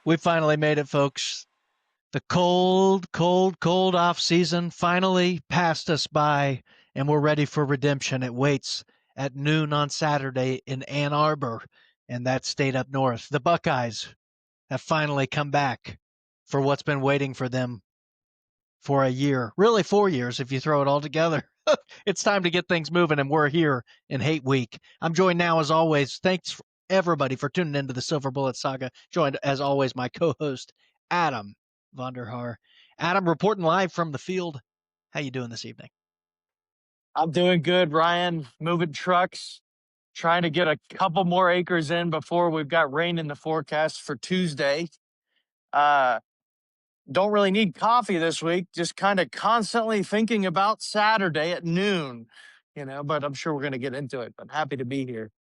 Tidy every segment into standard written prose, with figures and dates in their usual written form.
We finally made it, folks. The cold off season finally passed us by, and we're ready for redemption. It waits at noon on Saturday in Ann Arbor, and that state up north. The Buckeyes have finally come back for what's been waiting for them for a year, really 4 years if you throw it all together. It's time to get things moving, and we're here in Hate Week. I'm joined now, as always. Thanks everybody for tuning into the Silver Bullet Saga. Joined as always my co-host Adam Vonderhaar. Adam, reporting live from the field. How you doing this evening? I'm doing good, Ryan. Moving trucks, trying to get a couple more acres in before we've got rain in the forecast for Tuesday. Uh, don't really need coffee this week, just kind of constantly thinking about Saturday at noon, but I'm sure we're going to get into it. I'm happy to be here.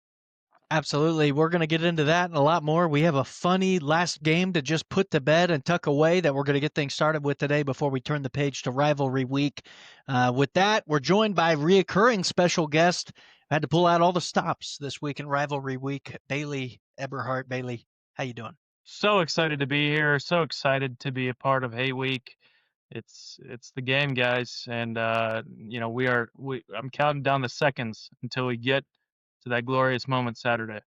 Absolutely. We're going to get into that and a lot more. We have a funny last game to just put to bed and tuck away that we're going to get things started with today before we turn the page to Rivalry Week. With that, we're joined by reoccurring special guest. I had to pull out all the stops this week in Rivalry Week. Bailey Eberhard. Bailey, how you doing? So excited to be here. So excited to be a part of Hay Week. It's the game, guys, and I'm counting down the seconds until we get to that glorious moment Saturday.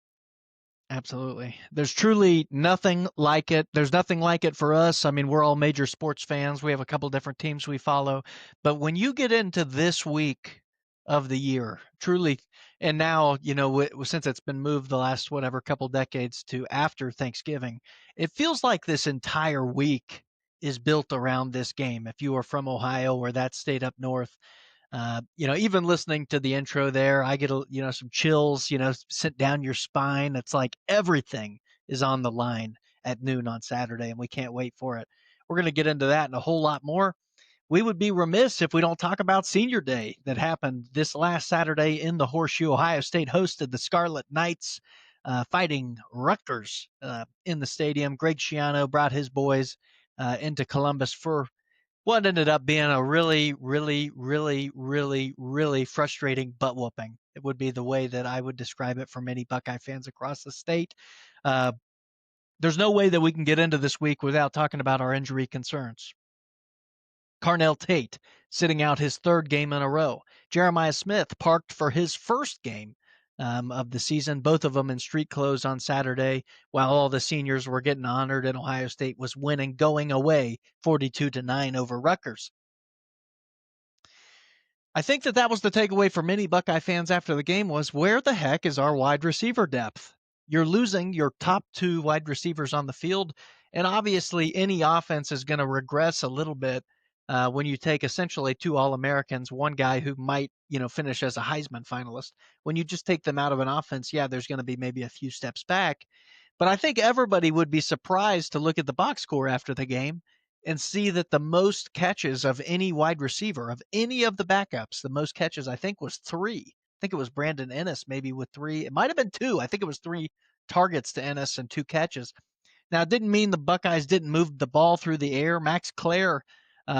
Absolutely. There's truly nothing like it. There's nothing like it for us. I mean, we're all major sports fans. We have a couple different teams we follow. But when you get into this week of the year, truly, and now, since it's been moved the last, whatever, couple decades to after Thanksgiving, it feels like this entire week is built around this game. If you are from Ohio or that state up north, even listening to the intro there, I get some chills, sent down your spine. It's like everything is on the line at noon on Saturday, and we can't wait for it. We're going to get into that and a whole lot more. We would be remiss if we don't talk about Senior Day that happened this last Saturday in the Horseshoe. Ohio State hosted the Scarlet Knights, fighting Rutgers in the stadium. Greg Schiano brought his boys into Columbus for what ended up being a really, really, really, really, really frustrating butt whooping. It would be the way that I would describe it for many Buckeye fans across the state. Uh, there's no way that we can get into this week without talking about our injury concerns. Carnell Tate sitting out his third game in a row. Jeremiah Smith parked for his first game of the season, both of them in street clothes on Saturday, while all the seniors were getting honored and Ohio State was winning, going away 42-9 over Rutgers. I think that was the takeaway for many Buckeye fans after the game was, where the heck is our wide receiver depth? You're losing your top two wide receivers on the field, and obviously any offense is going to regress a little bit when you take essentially two All-Americans, one guy who might, finish as a Heisman finalist. When you just take them out of an offense, yeah, there's going to be maybe a few steps back. But I think everybody would be surprised to look at the box score after the game and see that the most catches of any wide receiver, of any of the backups, the most catches, I think, was 3. I think it was Brandon Ennis maybe with 3. It might have been 2. I think it was 3 targets to Ennis and 2 catches. Now, it didn't mean the Buckeyes didn't move the ball through the air. Max Clare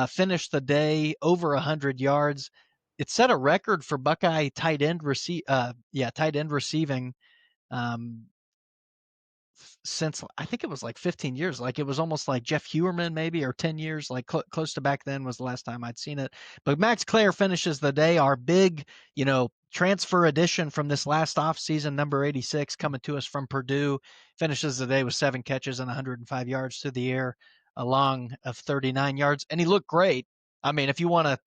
finished the day over 100 yards. It set a record for Buckeye tight end receiving since I think it was like 15 years. Like it was almost like Jeff Hewerman maybe, or 10 years, like close to back then was the last time I'd seen it. But Max Clare finishes the day, our big, transfer addition from this last offseason, number 86, coming to us from Purdue, finishes the day with 7 catches and 105 yards through the air, a long of 39 yards. And he looked great. I mean, if you want to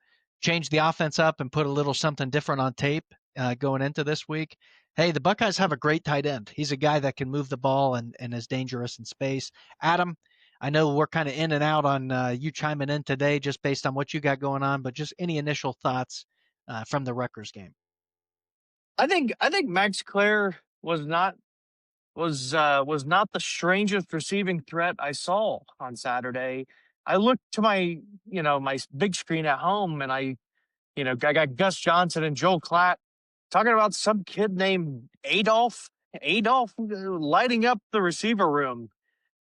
change the offense up and put a little something different on tape going into this week, hey, the Buckeyes have a great tight end. He's a guy that can move the ball and is dangerous in space. Adam, I know we're kind of in and out on you chiming in today just based on what you got going on, but just any initial thoughts from the Rutgers game. I think Max Clare was not the strangest receiving threat I saw on Saturday. I looked to my big screen at home, and I got Gus Johnson and Joel Klatt talking about some kid named Adolph lighting up the receiver room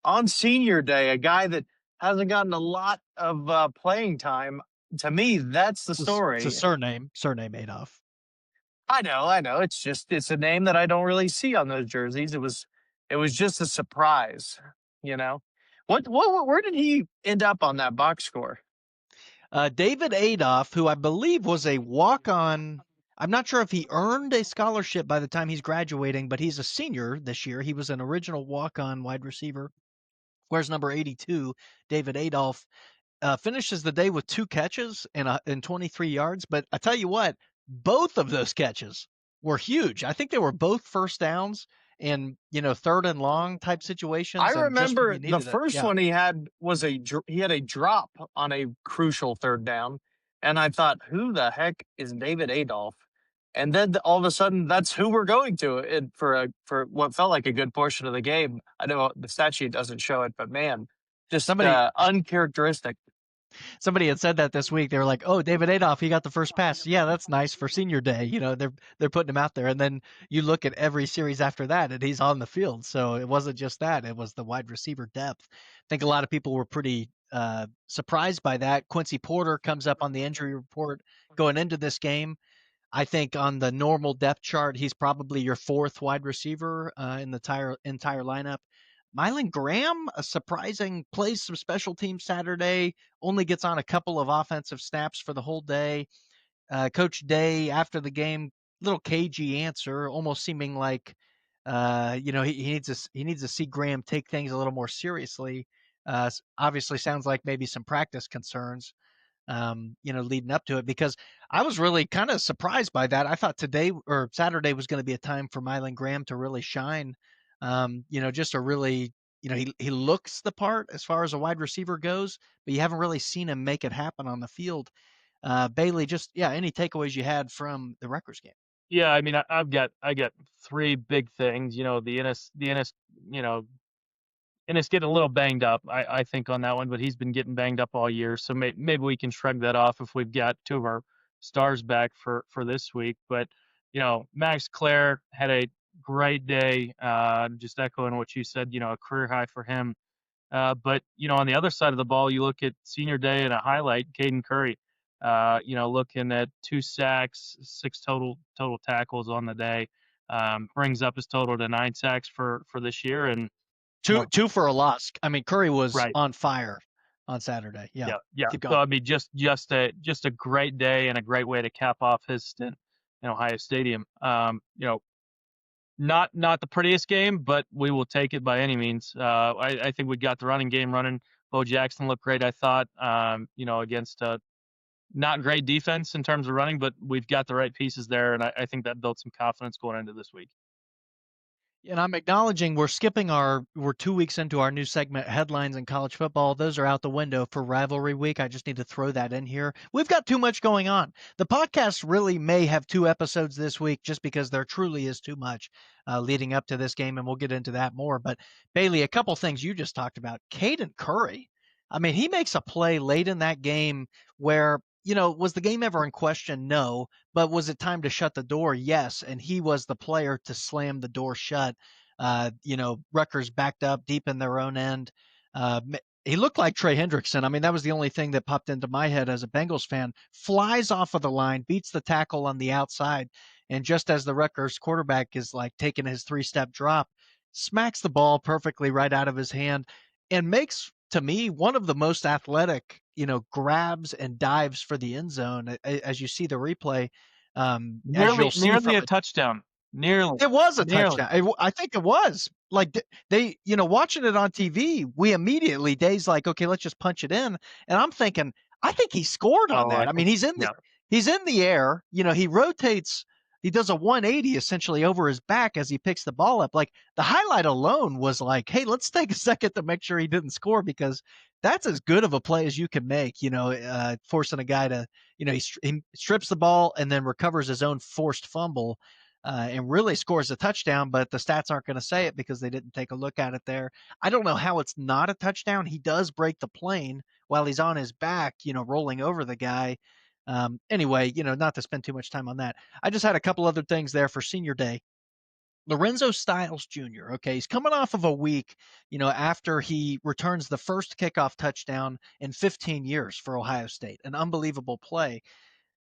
on Senior Day, a guy that hasn't gotten a lot of playing time. To me, that's the It's a story. surname Adolph. I know. It's a name that I don't really see on those jerseys. It was just a surprise, you know. Where did he end up on that box score? David Adolph, who I believe was a walk-on. I'm not sure if he earned a scholarship by the time he's graduating, but he's a senior this year. He was an original walk-on wide receiver. Where's number 82, David Adolph, finishes the day with 2 catches and 23 yards. But I tell you what, both of those catches were huge. I think they were both first downs and, third and long type I situations, and just when remember you the needed it. first Yeah. one he had was he had a drop on a crucial third down, and I thought, who the heck is David Adolph? And then all of a sudden, that's who we're going to for what felt like a good portion of the game. I know the stat sheet doesn't show it, but man, just Somebody uncharacteristic. Somebody had said that this week. They were like, "Oh, David Adolph, he got the first pass. Yeah, that's nice for senior day." They're putting him out there, and then you look at every series after that, and he's on the field. So it wasn't just that; it was the wide receiver depth. I think a lot of people were pretty surprised by that. Quincy Porter comes up on the injury report going into this game. I think on the normal depth chart, he's probably your 4th wide receiver in the entire lineup. Mylan Graham, a surprising, plays some special teams Saturday, only gets on a couple of offensive snaps for the whole day. Coach Day, after the game, little cagey answer, almost seeming like, he needs to see Graham take things a little more seriously. Obviously, sounds like maybe some practice concerns leading up to it, because I was really kind of surprised by that. I thought today or Saturday was going to be a time for Mylan Graham to really shine. Just a really, he looks the part as far as a wide receiver goes, but you haven't really seen him make it happen on the field. Bailey, just, yeah, any takeaways you had from the Rutgers game? Yeah, I mean, I got 3 big things. You know, Ennis getting a little banged up, I think, on that one, but he's been getting banged up all year, so maybe we can shrug that off if we've got 2 of our stars back for this week. But Max Clare had a great day. Just echoing what you said, a career high for him. But on the other side of the ball, you look at senior day and a highlight, Caden Curry. Looking at 2 sacks, 6 total tackles on the day, brings up his total to 9 sacks for this year, and Two for a loss. I mean, Curry was right. on fire on Saturday. Yeah, Yeah, yeah. keep So going. I mean, just a great day and a great way to cap off his stint in Ohio Stadium. Not the prettiest game, but we will take it by any means. I think we got the running game running. Bo Jackson looked great, I thought. Against not great defense in terms of running, but we've got the right pieces there, and I think that built some confidence going into this week. And I'm acknowledging we're 2 weeks into our new segment, headlines in college football. Those are out the window for rivalry week. I just need to throw that in here. We've got too much going on. The podcast really may have 2 episodes this week just because there truly is too much leading up to this game, and we'll get into that more. But Bailey, a couple things you just talked about. Caden Curry. I mean, he makes a play late in that game where, was the game ever in question? No. But was it time to shut the door? Yes. And he was the player to slam the door shut. Rutgers backed up deep in their own end. He looked like Trey Hendrickson. I mean, that was the only thing that popped into my head as a Bengals fan. Flies off of the line, beats the tackle on the outside. And just as the Rutgers quarterback is like taking his 3-step drop, smacks the ball perfectly right out of his hand and makes, to me, one of the most athletic, grabs and dives for the end zone. As you see the replay, as you'll see Nearly from a touchdown. Nearly. it was a Nearly. touchdown. I think it was. Like they, watching it on TV, we immediately Days like, okay, let's just punch it in. And I'm thinking, I think he scored on Oh, that. I mean, yeah. he's in the air. He rotates. He does a 180 essentially over his back as he picks the ball up. Like the highlight alone was like, hey, let's take a second to make sure he didn't score, because that's as good of a play as you can make. Forcing a guy to, he strips the ball and then recovers his own forced fumble. And really scores a touchdown, but the stats aren't going to say it because they didn't take a look at it there. I don't know how it's not a touchdown. He does break the plane while he's on his back, rolling over the guy. Anyway, not to spend too much time on that. I just had a couple other things there for senior day. Lorenzo Styles Jr. Okay, he's coming off of a week, after he returns the first kickoff touchdown in 15 years for Ohio State. An unbelievable play.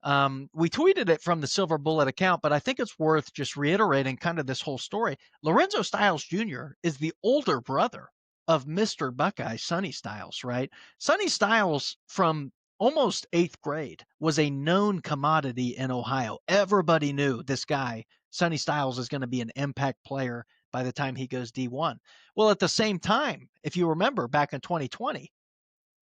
We tweeted it from the Silver Bullet account, but I think it's worth just reiterating kind of this whole story. Lorenzo Styles Jr. is the older brother of Mr. Buckeye, Sonny Styles, right? Sonny Styles from almost 8th grade was a known commodity in Ohio. Everybody knew this guy, Sonny Styles, is going to be an impact player by the time he goes D1. Well, at the same time, if you remember back in 2020,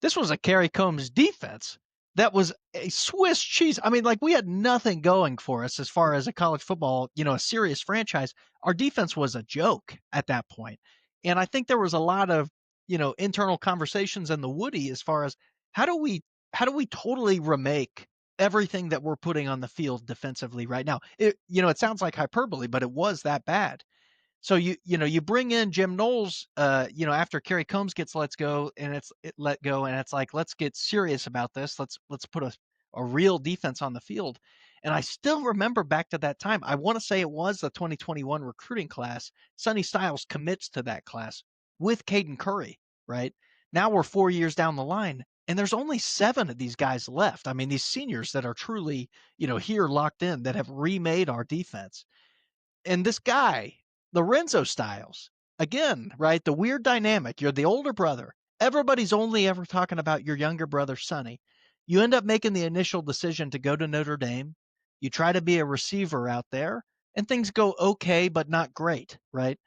this was a Kerry Combs defense that was a Swiss cheese. I mean, like, we had nothing going for us as far as a college football, a serious franchise. Our defense was a joke at that point. And I think there was a lot of, internal conversations in the Woody as far as how do we totally remake everything that we're putting on the field defensively right now. It sounds like hyperbole, but it was that bad. So you bring in Jim Knowles, after Kerry Combs gets let go, and it's like, let's get serious about this. Let's put a real defense on the field. And I still remember back to that time. I want to say it was the 2021 recruiting class. Sonny Styles commits to that class with Caden Curry, right? Now we're 4 years down the line, and there's only 7 of these guys left. I mean, these seniors that are truly, here locked in, that have remade our defense. And this guy, Lorenzo Styles, again, right? The weird dynamic. You're the older brother. Everybody's only ever talking about your younger brother, Sonny. You end up making the initial decision to go to Notre Dame. You try to be a receiver out there, and things go okay, but not great, right?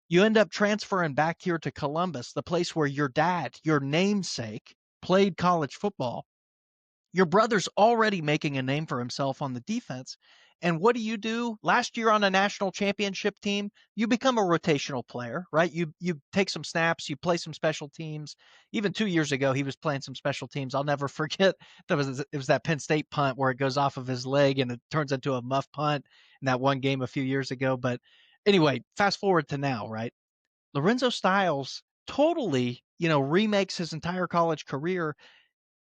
You end up transferring back here to Columbus, the place where your dad, your namesake, played college football. Your brother's already making a name for himself on the defense. And what do? Last year on a national championship team, you become a rotational player, right? You take some snaps, you play some special teams. Even 2 years ago, he was playing some special teams. I'll never forget it was that Penn State punt where it goes off of his leg and it turns into a muff punt in that one game a few years ago. But anyway, fast forward to now, right? Lorenzo Styles totally, remakes his entire college career.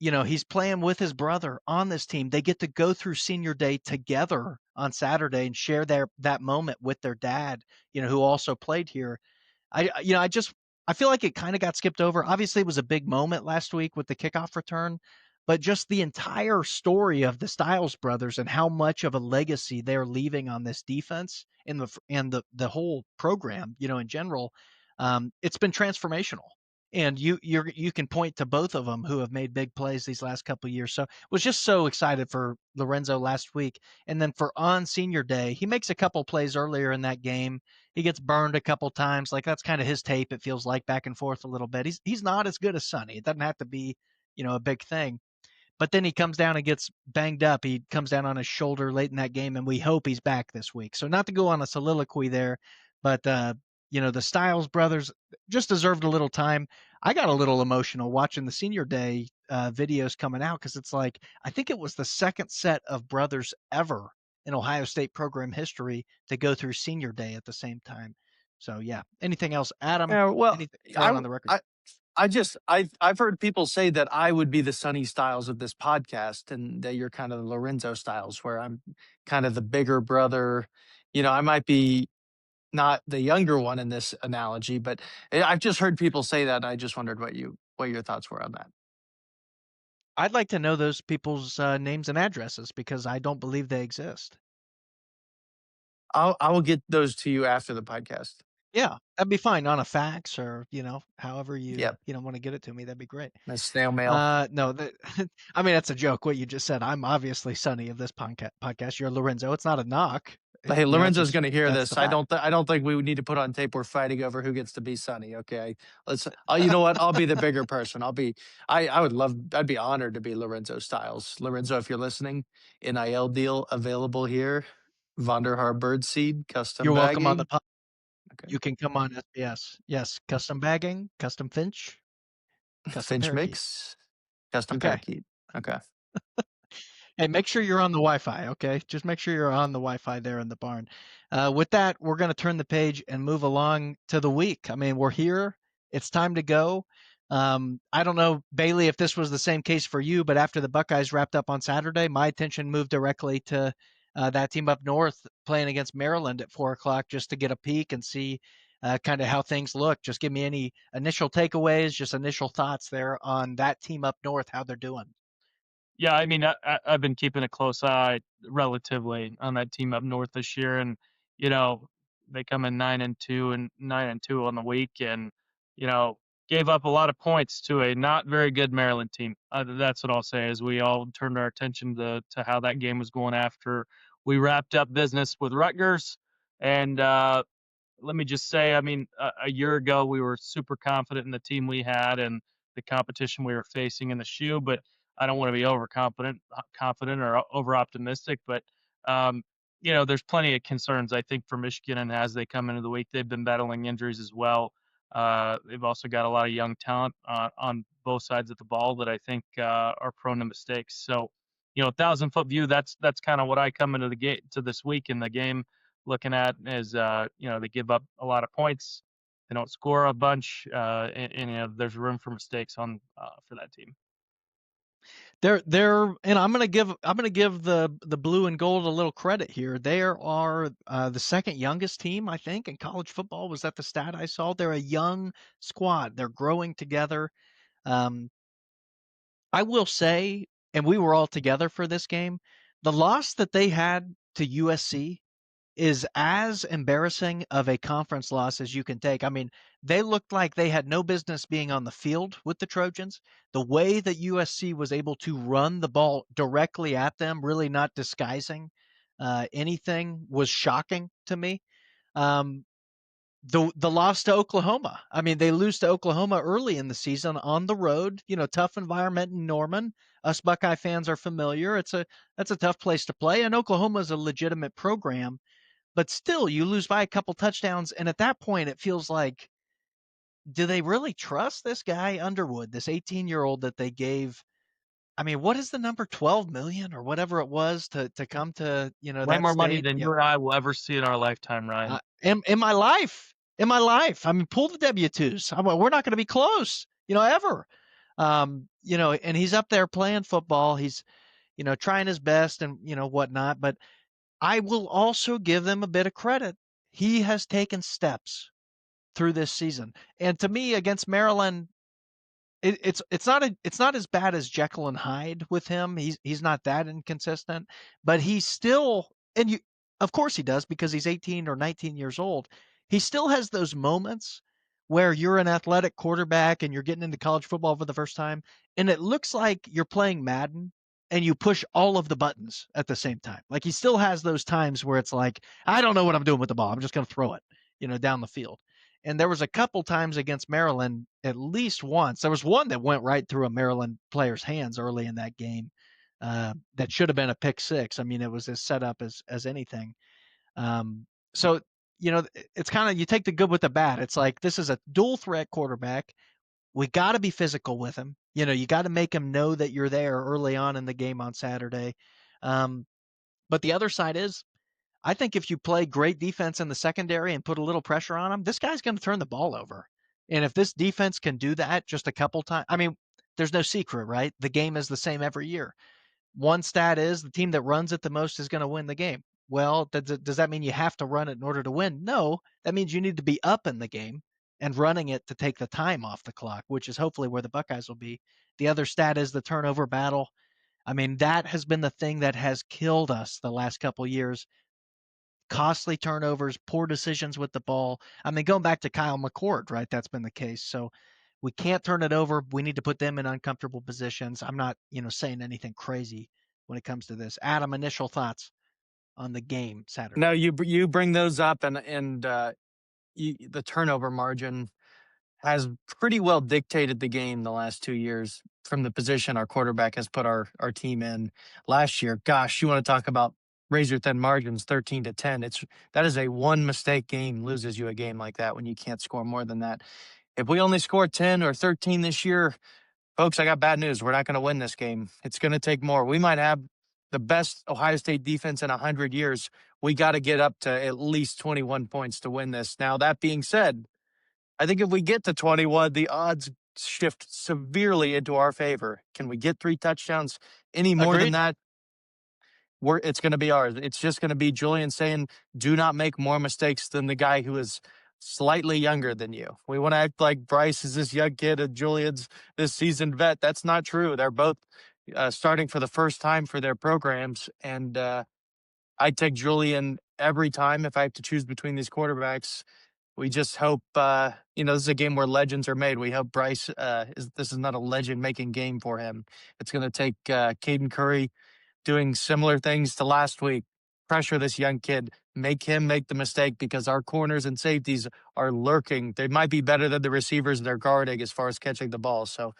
He's playing with his brother on this team. They get to go through senior day together on Saturday and share that moment with their dad, who also played here. I feel like it kind of got skipped over. Obviously, it was a big moment last week with the kickoff return, but just the entire story of the Styles brothers and how much of a legacy they're leaving on this defense and the whole program, in general, it's been transformational. And you can point to both of them who have made big plays these last couple of years. So was just so excited for Lorenzo last week. And then for on senior day, he makes a couple plays earlier in that game. He gets burned a couple times. Like, that's kind of his tape. It feels like back and forth a little bit. He's not as good as Sonny. It doesn't have to be, a big thing. But then he comes down and gets banged up. He comes down on his shoulder late in that game, and we hope he's back this week. So not to go on a soliloquy there, but the Styles brothers just deserved a little time. I got a little emotional watching the senior day videos coming out, because it's like, I think it was the second set of brothers ever in Ohio State program history to go through senior day at the same time. So yeah. Anything else, Adam? Yeah, well, Anything I, going on the record? I've heard people say that I would be the Sonny Styles of this podcast, and that you're kind of the Lorenzo Styles, where I'm kind of the bigger brother. I might be not the younger one in this analogy, but I've just heard people say that. And I just wondered what your thoughts were on that. I'd like to know those people's names and addresses, because I don't believe they exist. I will get those to you after the podcast. Yeah, that'd be fine on a fax, or, however Yep, want to get it to me. That'd be great. a snail mail. No, I mean, that's a joke. What you just said. I'm obviously Sonny of this podcast. You're Lorenzo. It's not a knock. But hey, Lorenzo's going to hear That's this. the I fact. don't think we would need to put on tape we're fighting over who gets to be Sonny. Okay, let's. You know what? I'll be the bigger person. I would love. I'd be honored to be Lorenzo Styles. Lorenzo, if you're listening, NIL deal available here. Vonderhaar Birdseed custom You're welcome on the bagging. pod. Okay, You can come on SBS. Yes, custom bagging, custom Finch, custom Finch parakeet. mix, custom Okay. parakeet. Okay. Hey, make sure you're on the Wi-Fi, okay? Just make sure you're on the Wi-Fi there in the barn. With that, we're going to turn the page and move along to the week. I mean, we're here. It's time to go. I don't know, Bailey, if this was the same case for you, but after the Buckeyes wrapped up on Saturday, my attention moved directly to that team up north playing against Maryland at 4 o'clock, just to get a peek and see kind of how things look. Just give me any initial takeaways, just initial thoughts there on that team up north, how they're doing. Yeah, I mean, I've been keeping a close eye relatively on that team up north this year, and they come in 9-2 and 9-2 on the week, and gave up a lot of points to a not very good Maryland team. That's what I'll say. As we all turned our attention to how that game was going after we wrapped up business with Rutgers, and let me just say, I mean, a year ago we were super confident in the team we had and the competition we were facing in the shoe, but I don't want to be confident or over optimistic. But um, there's plenty of concerns I think for Michigan, and as they come into the week, they've been battling injuries as well. They've also got a lot of young talent on both sides of the ball that I think are prone to mistakes. So, 1,000-foot view. That's kind of what I come into the game to this week in the game looking at is they give up a lot of points, they don't score a bunch, and there's room for mistakes on for that team. And I'm gonna give the blue and gold a little credit here. They are the second youngest team, I think, in college football. Was that the stat I saw? They're a young squad. They're growing together. Um, I will say, and we were all together for this game, the loss that they had to USC is as embarrassing of a conference loss as you can take. I mean, they looked like they had no business being on the field with the Trojans. The way that USC was able to run the ball directly at them, really not disguising anything, was shocking to me. Um, the loss to Oklahoma. I mean, they lose to Oklahoma early in the season on the road. Tough environment in Norman. Us Buckeye fans are familiar. That's a tough place to play, and Oklahoma is a legitimate program, but still you lose by a couple touchdowns, and at that point it feels like, do they really trust this guy Underwood, this 18-year-old that they gave, I mean, what is the number, 12 million or whatever it was to come to Way that more money state? than you or I will ever see in our lifetime, Ryan. In my life, I mean, pull the W2s. We're not going to be close, ever. And he's up there playing football. He's trying his best and whatnot, but I will also give them a bit of credit. He has taken steps through this season. And to me, against Maryland, it's not as bad as Jekyll and Hyde with him. He's not that inconsistent, but he's still, and of course he does, because he's 18 or 19 years old. He still has those moments where you're an athletic quarterback and you're getting into college football for the first time, and it looks like you're playing Madden and you push all of the buttons at the same time. Like, he still has those times where it's like, I don't know what I'm doing with the ball. I'm just going to throw it, down the field. And there was a couple times against Maryland, at least once. There was one that went right through a Maryland player's hands early in that game, that should have been a pick six. I mean, it was as set up as anything. So, it's kind of, you take the good with the bad. It's like, this is a dual threat quarterback. We got to be physical with him. You got to make him know that you're there early on in the game on Saturday. But the other side is, I think if you play great defense in the secondary and put a little pressure on him, this guy's going to turn the ball over. And if this defense can do that just a couple times, I mean, there's no secret, right? The game is the same every year. One stat is the team that runs it the most is going to win the game. Well, does that mean you have to run it in order to win? No, that means you need to be up in the game and running it to take the time off the clock, which is hopefully where the Buckeyes will be. The other stat is the turnover battle. I mean, that has been the thing that has killed us the last couple years. Costly turnovers, poor decisions with the ball. I mean, going back to Kyle McCord, right? That's been the case. So we can't turn it over. We need to put them in uncomfortable positions. I'm not, saying anything crazy when it comes to this. Adam, initial thoughts on the game Saturday? No, you bring those up, and the turnover margin has pretty well dictated the game the last 2 years from the position our quarterback has put our team in last year. Gosh, you want to talk about razor thin margins, 13-10. That is a one mistake game loses you a game like that when you can't score more than that. If we only score 10 or 13 this year, folks, I got bad news. We're not going to win this game. It's going to take more. We might have the best Ohio State defense in 100 years. We got to get up to at least 21 points to win this. Now, that being said, I think if we get to 21, the odds shift severely into our favor. Can we get 3 touchdowns? Any more than Agreed. that, it's going to be ours. It's just going to be Julian saying, do not make more mistakes than the guy who is slightly younger than you. We want to act like Bryce is this young kid and Julian's this seasoned vet. That's not true. They're both starting for the first time for their programs. And I'd take Julian every time if I have to choose between these quarterbacks. we just hope, this is a game where legends are made. We hope Bryce, this is not a legend making game for him. It's going to take Caden Curry doing similar things to last week. Pressure this young kid, make him make the mistake because our corners and safeties are lurking. They might be better than the receivers they're guarding as far as catching the ball. So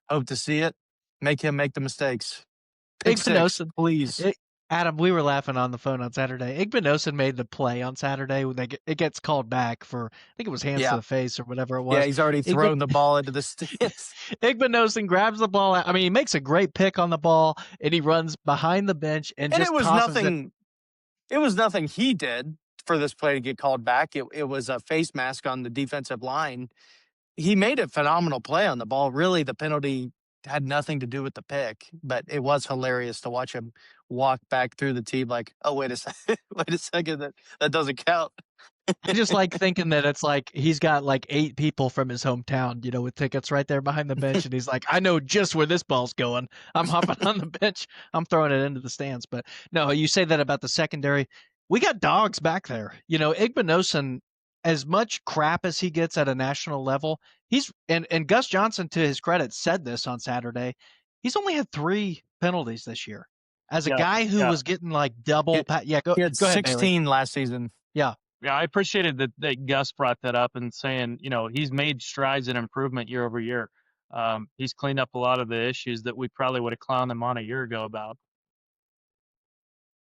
hope to see it. Make him make the mistakes. Pick six, Igbinosun. please. Adam, we were laughing on the phone on Saturday. Igbinosun made the play on Saturday when it gets called back for, I think it was hands to Yeah. the face or whatever it Yeah, was. he's already thrown the ball into the stands. Igbinosun grabs the ball. I mean, he makes a great pick on the ball, and he runs behind the bench and And just tosses it. it was nothing he did for this play to get called back. It was a face mask on the defensive line. He made a phenomenal play on the ball. Really, the penalty had nothing to do with the pick, but it was hilarious to watch him walk back through the team like, oh, wait a second, wait a second, that doesn't count. I just like thinking that it's like he's got like 8 people from his hometown, with tickets right there behind the bench, and he's like, I know just where this ball's going. I'm hopping on the bench. I'm throwing it into the stands. But no, you say that about the secondary. We got dogs back there. Igbinosun, as much crap as he gets at a national level, and Gus Johnson, to his credit, said this on Saturday. He's only had 3 penalties this year. As a Yeah, guy who yeah. was getting like double, go He had ahead, Bailey. 16 last season. Yeah. Yeah, I appreciated that Gus brought that up and saying, he's made strides and improvement year over year. He's cleaned up a lot of the issues that we probably would have clowned him on a year ago about.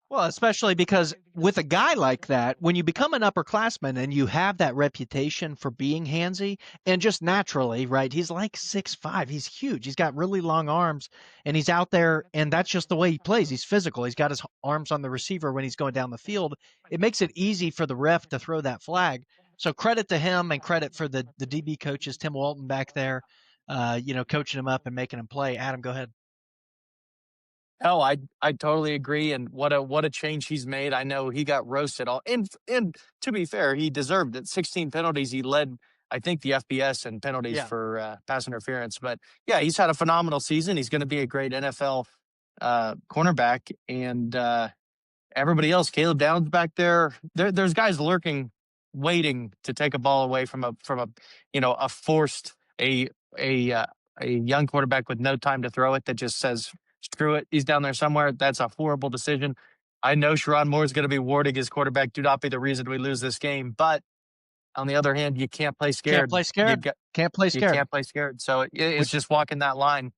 Well, especially because with a guy like that, when you become an upperclassman and you have that reputation for being handsy and just naturally, right? He's like 6'5". He's huge. He's got really long arms and he's out there and that's just the way he plays. He's physical. He's got his arms on the receiver when he's going down the field. It makes it easy for the ref to throw that flag. So credit to him and credit for the DB coaches, Tim Walton back there, coaching him up and making him play. Adam, go ahead. Oh, I totally agree, and what a change he's made. I know he got roasted all, and to be fair, he deserved it. 16 penalties. He led, I think, the FBS in penalties for pass interference. But yeah, he's had a phenomenal season. He's going to be a great NFL cornerback, and everybody else. Caleb Downs back there. There's guys lurking, waiting to take a ball away from a forced a young quarterback with no time to throw it that just says screw it. He's down there somewhere. That's a horrible decision. I know Sharon Moore is going to be warding his quarterback. Do not be the reason we lose this game. But on the other hand, you can't play scared. Can't play scared. Can't play You scared. can't play scared. So it's just walking that line.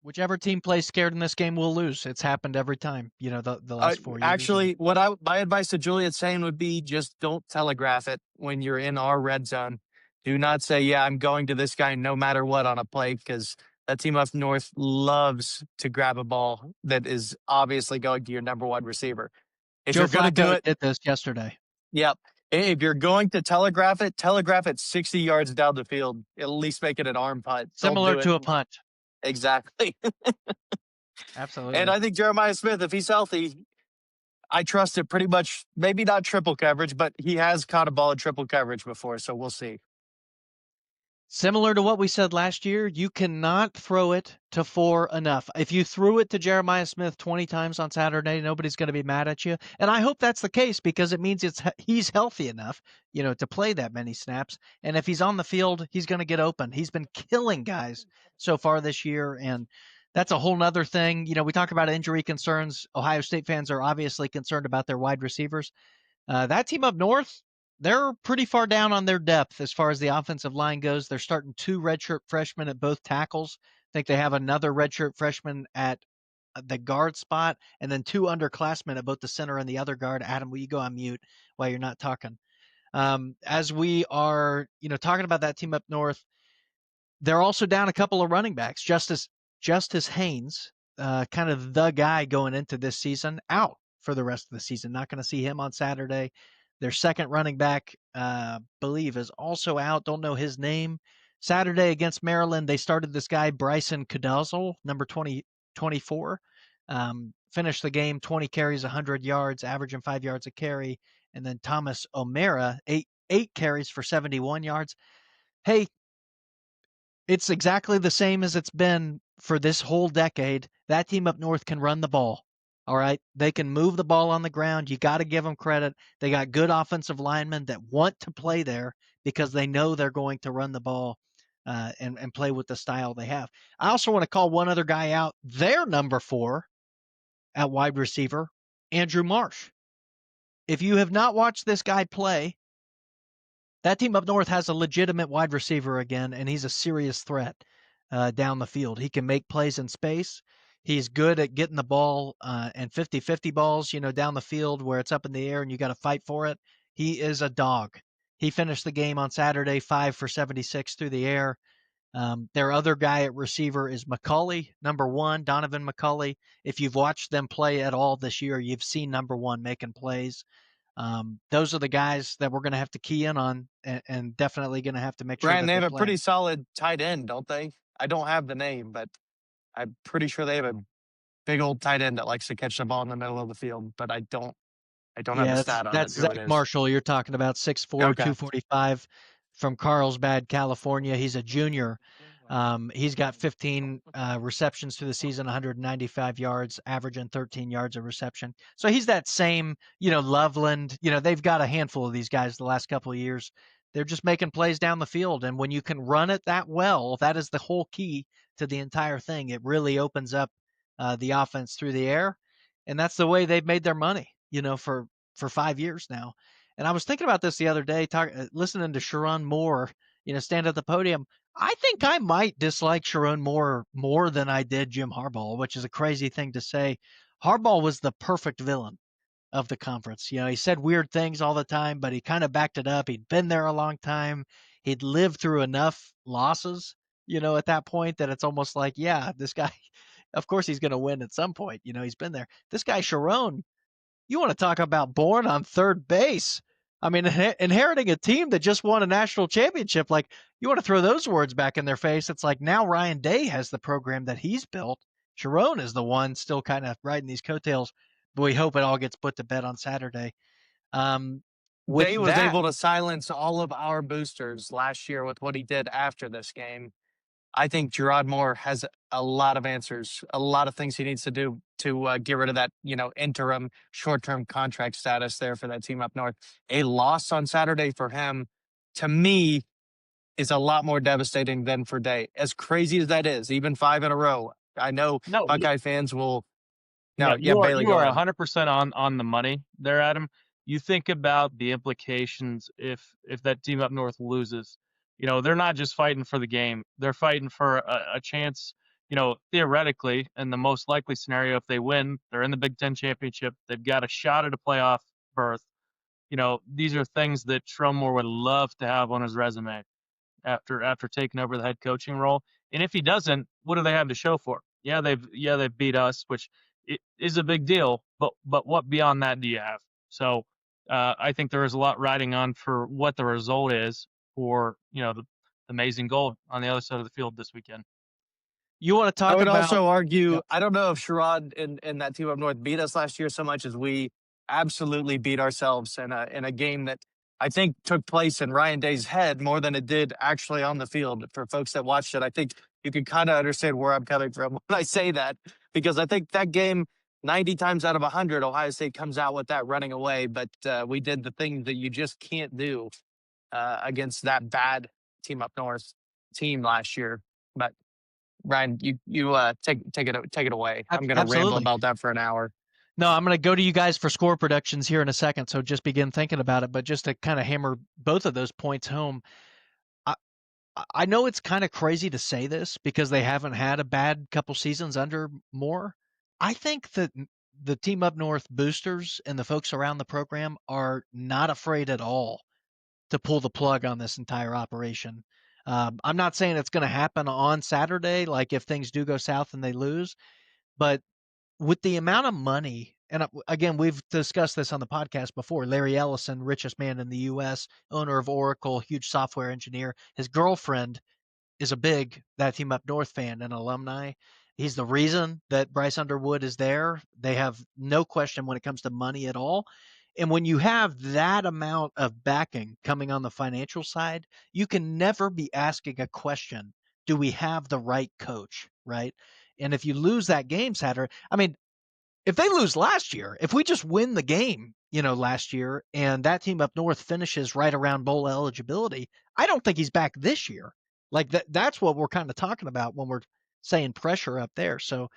Whichever team plays scared in this game will lose. It's happened every time, the last 4 years. Actually, my advice to Juliet saying would be just don't telegraph it when you're in our red zone. Do not say, yeah, I'm going to this guy no matter what on a play, because that team up north loves to grab a ball that is obviously going to your number one receiver. If Joe you're going to do Flacco it, did this yesterday. Yep. If you're going to telegraph it 60 yards down the field. At least make it an arm punt. Similar to a punt. Exactly. Absolutely. And I think Jeremiah Smith, if he's healthy, I trust it pretty much. Maybe not triple coverage, but he has caught a ball in triple coverage before, so we'll see. Similar to what we said last year, you cannot throw it to 4 enough. If you threw it to Jeremiah Smith 20 times on Saturday, nobody's going to be mad at you. And I hope that's the case because it means he's healthy enough, to play that many snaps. And if he's on the field, he's going to get open. He's been killing guys so far this year, and that's a whole nother thing. We talk about injury concerns. Ohio State fans are obviously concerned about their wide receivers. That team up north, they're pretty far down on their depth as far as the offensive line goes. They're starting 2 redshirt freshmen at both tackles. I think they have another redshirt freshman at the guard spot, and then 2 underclassmen at both the center and the other guard. Adam, will you go on mute while you're not talking? As we are, talking about that team up north, they're also down a couple of running backs. Justice Haynes, kind of the guy going into this season, out for the rest of the season. Not going to see him on Saturday. Their second running back, believe, is also out. Don't know his name. Saturday against Maryland, they started this guy, Bryson Cadozzle, number 24. Finished the game, 20 carries, 100 yards, averaging 5 yards a carry. And then Thomas O'Mara, eight carries for 71 yards. Hey, it's exactly the same as it's been for this whole decade. That team up north can run the ball. All right. They can move the ball on the ground. You got to give them credit. They got good offensive linemen that want to play there because they know they're going to run the ball and play with the style they have. I also want to call one other guy out. Their number 4 at wide receiver, Andrew Marsh. If you have not watched this guy play, that team up north has a legitimate wide receiver again, and he's a serious threat down the field. He can make plays in space. He's good at getting the ball and 50-50 balls, down the field where it's up in the air and you got to fight for it. He is a dog. He finished the game on Saturday 5 for 76 through the air. Their other guy at receiver is McCulley, number 1, Donovan McCulley. If you've watched them play at all this year, you've seen number 1 making plays. Those are the guys that we're going to have to key in on and definitely going to have to make sure Brian, that they they're have a playing. pretty solid tight end, don't they? I don't have the name, but I'm pretty sure they have a big old tight end that likes to catch the ball in the middle of the field, but I don't have a Yeah, stat on it, that's who it Zach is. Marshall you're talking about, 6'4", Okay. 245 from Carlsbad, California. He's a junior. He's got 15 receptions through the season, 195 yards, averaging 13 yards a reception. So he's that same, Loveland. They've got a handful of these guys the last couple of years. They're just making plays down the field. And when you can run it that well, that is the whole key to the entire thing. It really opens up the offense through the air. And that's the way they've made their money, for 5 years now. And I was thinking about this the other day, listening to Sharon Moore, stand at the podium. I think I might dislike Sharon Moore more than I did Jim Harbaugh, which is a crazy thing to say. Harbaugh was the perfect villain of the conference. He said weird things all the time, but he kind of backed it up. He'd been there a long time. He'd lived through enough losses, at that point that it's almost like, yeah, this guy, of course he's going to win at some point. He's been there. This guy, Sharon, you want to talk about born on third base. I mean, inheriting a team that just won a national championship, like, you want to throw those words back in their face. It's like now Ryan Day has the program that he's built. Sharon is the one still kind of riding these coattails, but we hope it all gets put to bed on Saturday. With Day was that, able to silence all of our boosters last year with what he did after this game. I think Gerard Moore has a lot of answers, a lot of things he needs to do to get rid of that, interim short-term contract status there for that team up north. A loss on Saturday for him, to me, is a lot more devastating than for Day. As crazy as that is, even 5 in a row. I know No, Buckeye fans will. yeah, No, yeah, Bailey, you go are ahead. 100% on the money there, Adam. You think about the implications if that team up north loses. They're not just fighting for the game; they're fighting for a chance. Theoretically, in the most likely scenario, if they win, they're in the Big Ten championship. They've got a shot at a playoff berth. These are things that Trumore would love to have on his resume after taking over the head coaching role. And if he doesn't, what do they have to show for it? They've beat us, which is a big deal. But what beyond that do you have? So I think there is a lot riding on for what the result is for the amazing goal on the other side of the field this weekend. you want to I talk would about. also argue, Yep. I don't know if Sherrod and that team up north beat us last year so much as we absolutely beat ourselves in a game that I think took place in Ryan Day's head more than it did actually on the field. For folks that watched it, I think you can kind of understand where I'm coming from when I say that, because I think that game, 90 times out of 100, Ohio State comes out with that running away, but we did the thing that you just can't do against that bad team up north team last year. But Ryan, you take it away. I'm gonna ramble Absolutely. about that for an hour. No, I'm going to go to you guys for score predictions here in a second. So just begin thinking about it. But just to kind of hammer both of those points home, I, I know it's kind of crazy to say this because they haven't had a bad couple seasons under Moore. I think that the team up north boosters and the folks around the program are not afraid at all to pull the plug on this entire operation. I'm not saying it's going to happen on Saturday, like if things do go south and they lose, but with the amount of money, and again, we've discussed this on the podcast before. Larry Ellison, richest man in the U.S., owner of Oracle, huge software engineer. His girlfriend is a big That Team Up North fan and alumni. He's the reason that Bryce Underwood is there. They have no question when it comes to money at all. And when you have that amount of backing coming on the financial side, you can never be asking a question, do we have the right coach, right? And if you lose that game Saturday, I mean, if they lose last year, if we just win the game, last year, and that team up north finishes right around bowl eligibility, I don't think he's back this year. Like that's what we're kind of talking about when we're saying pressure up there. So,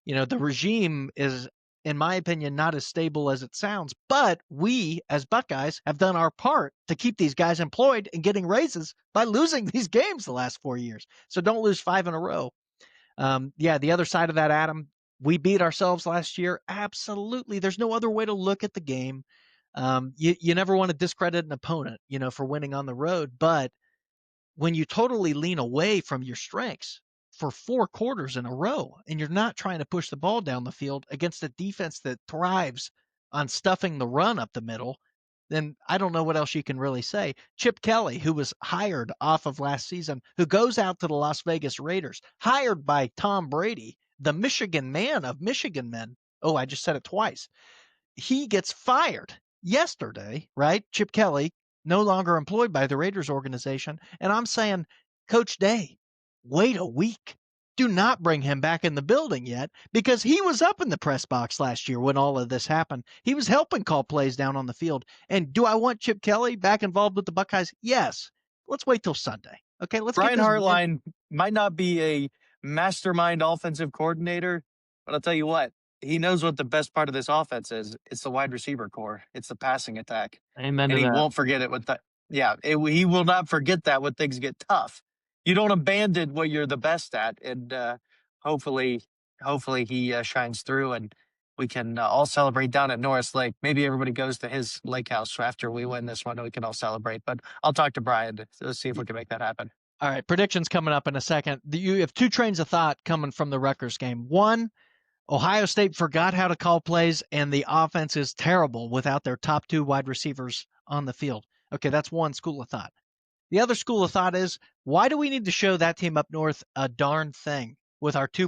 the regime is, in my opinion, not as stable as it sounds, but we as Buckeyes have done our part to keep these guys employed and getting raises by losing these games the last 4 years. So don't lose 5 in a row. The other side of that, Adam, we beat ourselves last year. Absolutely. There's no other way to look at the game. You never want to discredit an opponent, for winning on the road. But when you totally lean away from your strengths for 4 quarters in a row, and you're not trying to push the ball down the field against a defense that thrives on stuffing the run up the middle, then I don't know what else you can really say. Chip Kelly, who was hired off of last season, who goes out to the Las Vegas Raiders, hired by Tom Brady, the Michigan man of Michigan men. Oh, I just said it twice. He gets fired yesterday, right? Chip Kelly, no longer employed by the Raiders organization. And I'm saying, Coach Day, wait a week. Do not bring him back in the building yet, because he was up in the press box last year when all of this happened. He was helping call plays down on the field. And do I want Chip Kelly back involved with the Buckeyes? Yes. Let's wait till Sunday. Okay, let's Brian get this. Hartline might not be a mastermind offensive coordinator, but I'll tell you what, he knows what the best part of this offense is. It's the wide receiver core. It's the passing attack. Amen And to he that. won't forget it with that. Yeah, he will not forget that when things get tough. You don't abandon what you're the best at, and hopefully he shines through, and we can all celebrate down at Norris Lake. Maybe everybody goes to his lake house after we win this one, and we can all celebrate. But I'll talk to Brian to see if we can make that happen. All right, predictions coming up in a second. You have 2 trains of thought coming from the Rutgers game. One, Ohio State forgot how to call plays, and the offense is terrible without their top 2 wide receivers on the field. Okay, that's one school of thought. The other school of thought is, why do we need to show that team up north a darn thing with our 2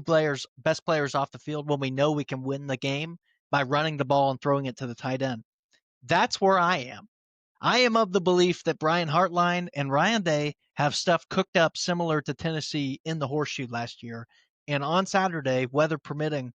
best players off the field when we know we can win the game by running the ball and throwing it to the tight end? That's where I am. I am of the belief that Brian Hartline and Ryan Day have stuff cooked up similar to Tennessee in the horseshoe last year. And on Saturday, weather permitting,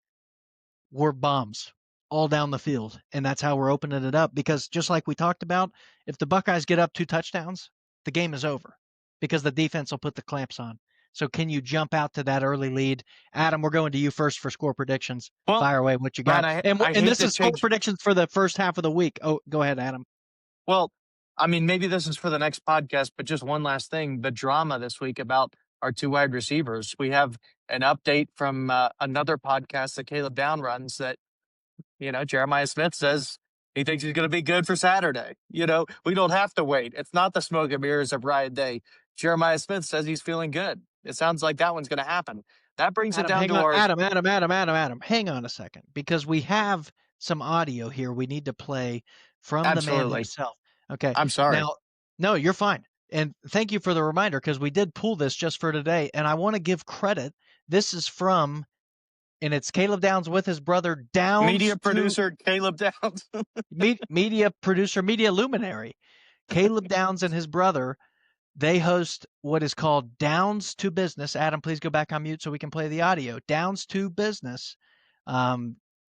we're bombs all down the field. And that's how we're opening it up. Because just like we talked about, if the Buckeyes get up 2 touchdowns, the game is over because the defense will put the clamps on. So can you jump out to that early lead? Adam, we're going to you first for score predictions. Well, fire away what you got. Man, and hate this to is score change- predictions for the first half of the week. Oh, go ahead, Adam. Well, I mean, maybe this is for the next podcast, but just one last thing. The drama this week about our 2 wide receivers. We have an update from another podcast that Caleb Down runs that, Jeremiah Smith says he thinks he's going to be good for Saturday. We don't have to wait. It's not the smoke and mirrors of Ryan Day. Jeremiah Smith says he's feeling good. It sounds like that one's going to happen. That brings it down to our... Adam, hang on a second, because we have some audio here we need to play from the man himself. Okay. I'm sorry. Now, no, you're fine. And thank you for the reminder, because we did pull this just for today. And I want to give credit. This is from, and it's Caleb Downs with his brother Downs. Media producer Caleb Downs. media producer, media luminary. Caleb Downs and his brother, they host what is called Downs to Business. Adam, please go back on mute so we can play the audio. Downs to Business.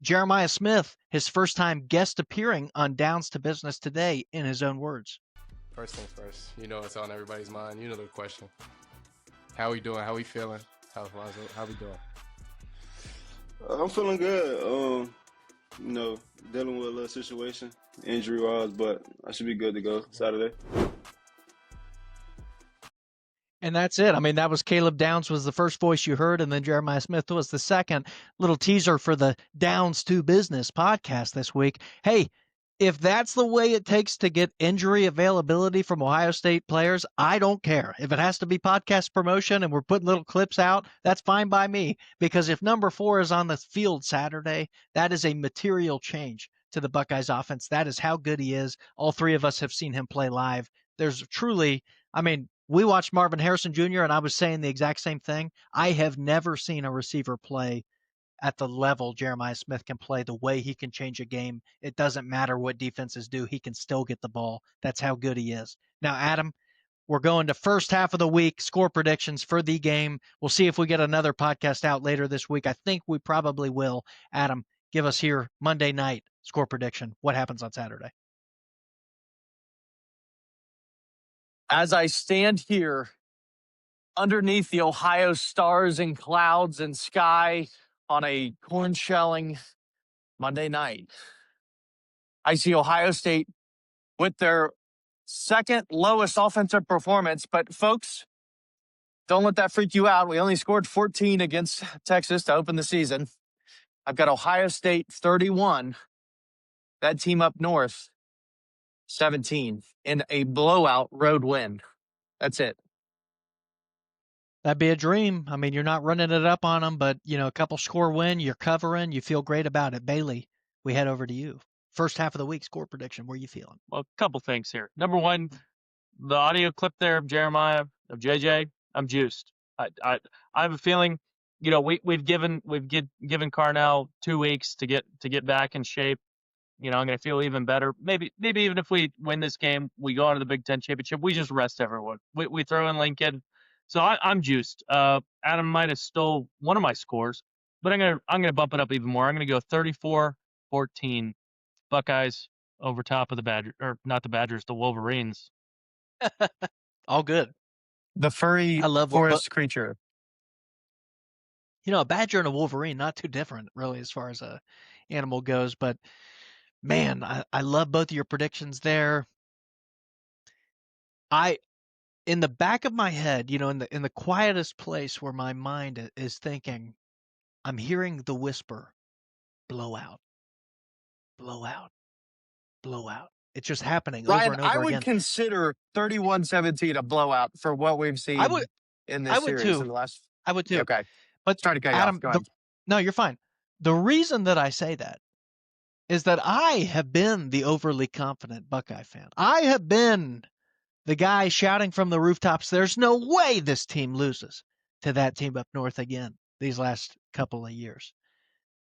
Jeremiah Smith, his first time guest appearing on Downs to Business today, in his own words. First things first, it's on everybody's mind. You know the question. How we doing? How we feeling? How we doing? I'm feeling good. Dealing with a little situation, injury-wise, but I should be good to go Saturday. And that's it. I mean, that was Caleb Downs was the first voice you heard, and then Jeremiah Smith was the second. Little teaser for the Downs to Business podcast this week. Hey, if that's the way it takes to get injury availability from Ohio State players, I don't care. If it has to be podcast promotion and we're putting little clips out, that's fine by me. Because if number 4 is on the field Saturday, that is a material change to the Buckeyes offense. That is how good he is. All 3 of us have seen him play live. There's truly, we watched Marvin Harrison Jr., and I was saying the exact same thing. I have never seen a receiver play at the level Jeremiah Smith can play, the way he can change a game. It doesn't matter what defenses do. He can still get the ball. That's how good he is. Now, Adam, we're going to first half of the week, score predictions for the game. We'll see if we get another podcast out later this week. I think we probably will. Adam, give us here Monday night score prediction. What happens on Saturday? As I stand here underneath the Ohio stars and clouds and sky on a corn shelling Monday night, I see Ohio State with their second lowest offensive performance. But folks, don't let that freak you out. We only scored 14 against Texas to open the season. I've got Ohio State 31, that team up north 17 in a blowout road win. That's it. That'd be a dream. I mean, you're not running it up on them, but, a couple score win, you're covering, you feel great about it. Bailey, we head over to you. First half of the week score prediction. Where are you feeling? Well, a couple things here. Number one, the audio clip there of Jeremiah, of JJ, I'm juiced. I have a feeling, we've given Carnell 2 weeks to get back in shape. I'm going to feel even better. Maybe even if we win this game, we go on to the Big Ten championship. We just rest everyone. We throw in Lincoln. So I'm juiced. Adam might have stole one of my scores, but I'm gonna bump it up even more. I'm gonna go 34-14, Buckeyes over top of the Badgers, or not the Badgers, the Wolverines. All good. The furry I love forest creature. A badger and a wolverine, not too different, really, as far as a animal goes. But man, I love both of your predictions there. In the back of my head, in the quietest place where my mind is thinking, I'm hearing the whisper, blowout, blowout, blowout. It's just happening Ryan, over and over I would again. consider 31-17 a blowout for what we've seen in this series too. in the last. I would too. Okay. But Sorry to cut you Adam, off. Go ahead. no, you're fine. The reason that I say that is that I have been the overly confident Buckeye fan. I have been the guy shouting from the rooftops, there's no way this team loses to that team up north again these last couple of years.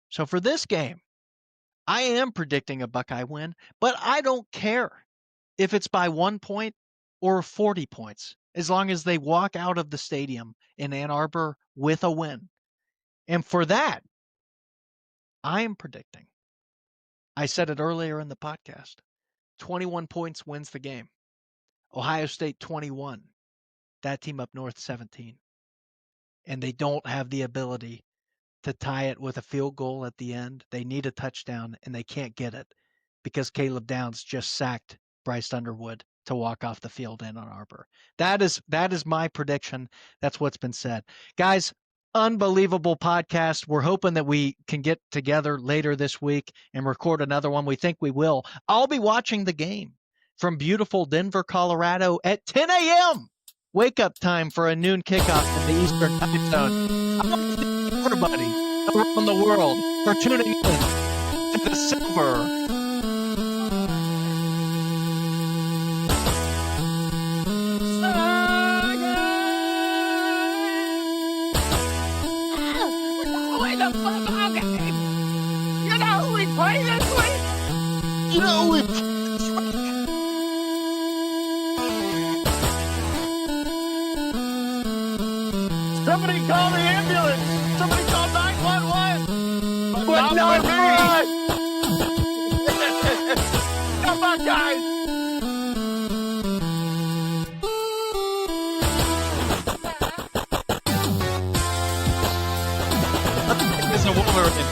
So for this game, I am predicting a Buckeye win, but I don't care if it's by 1 point or 40 points, as long as they walk out of the stadium in Ann Arbor with a win. And for that, I am predicting, I said it earlier in the podcast, 21 points wins the game. Ohio State 21, that team up north 17. And they don't have the ability to tie it with a field goal at the end. They need a touchdown, and they can't get it because Caleb Downs just sacked Bryce Underwood to walk off the field in Ann Arbor. That is my prediction. That's what's been said. Guys, unbelievable podcast. We're hoping that we can get together later this week and record another one. We think we will. I'll be watching the game from beautiful Denver, Colorado at 10 a.m. Wake up time for a noon kickoff in the Eastern Time Zone. I want to thank everybody around the world for tuning in to the Silver Somebody call the ambulance. Somebody call 911. But not me. Come on, guys. It's a Wolverine.